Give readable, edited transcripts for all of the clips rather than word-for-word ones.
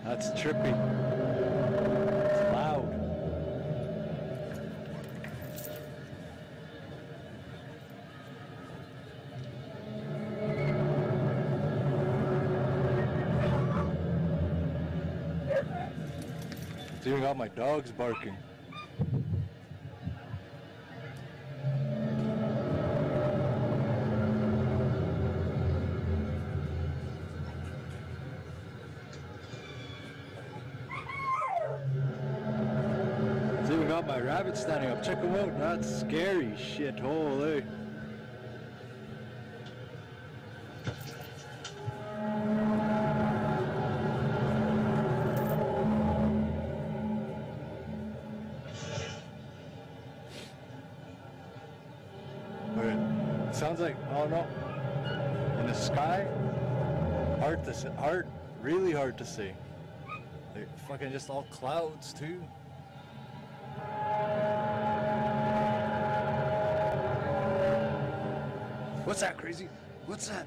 That's trippy. It's loud. It's even got my dogs barking. It's even got my rabbits standing up. Check them out. That's scary shit. Holy. Sounds like, oh no, in the sky, hard to see, really hard to see. They're fucking just all clouds too. What's that, crazy? What's that?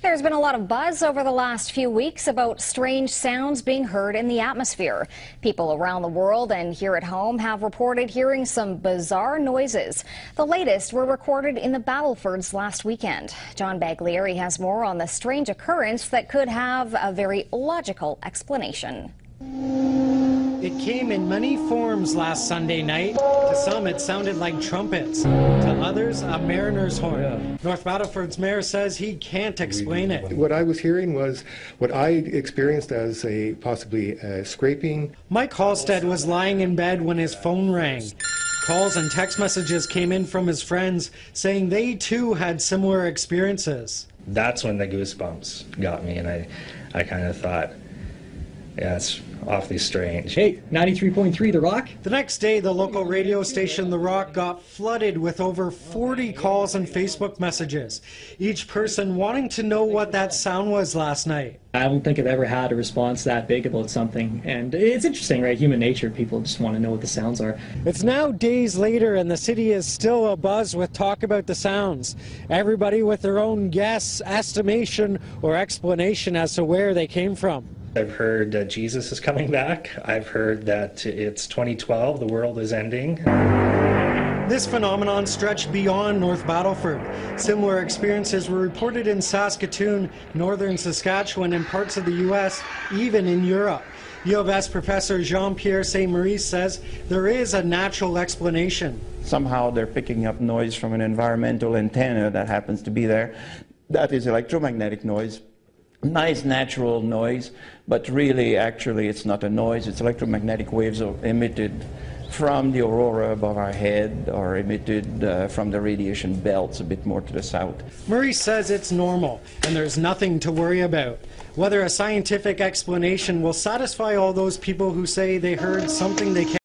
There's been a lot of buzz over the last few weeks about strange sounds being heard in the atmosphere. People around the world and here at home have reported hearing some bizarre noises. The latest were recorded in the Battlefords last weekend. John Baglieri has more on the strange occurrence that could have a very logical explanation. It came in many forms last Sunday night. To some, it sounded like trumpets. To others, a mariner's horn. Yeah. North Battleford's mayor says he can't explain it. What I was hearing was what I experienced as possibly scraping. Mike Halstead was lying in bed when his phone rang. Calls and text messages came in from his friends saying they too had similar experiences. That's when the goosebumps got me, and I kind of thought, yeah, it's awfully strange. Hey, 93.3 The Rock? The next day, the local radio station The Rock got flooded with over 40 calls and Facebook messages, each person wanting to know what that sound was last night. I don't think I've ever had a response that big about something, and it's interesting, right? Human nature, people just want to know what the sounds are. It's now days later, and the city is still abuzz with talk about the sounds. Everybody with their own guess, estimation, or explanation as to where they came from. I've heard that Jesus is coming back. I've heard that it's 2012, the world is ending. This phenomenon stretched beyond North Battleford. Similar experiences were reported in Saskatoon, northern Saskatchewan, and parts of the U.S., even in Europe. U of S professor Jean-Pierre Saint-Maurice says there is a natural explanation. Somehow they're picking up noise from an environmental antenna that happens to be there. That is electromagnetic noise. Nice natural noise, but really actually it's not a noise, it's electromagnetic waves emitted from the aurora above our head or emitted from the radiation belts a bit more to the south. Murray says it's normal and there's nothing to worry about. Whether a scientific explanation will satisfy all those people who say they heard something they can't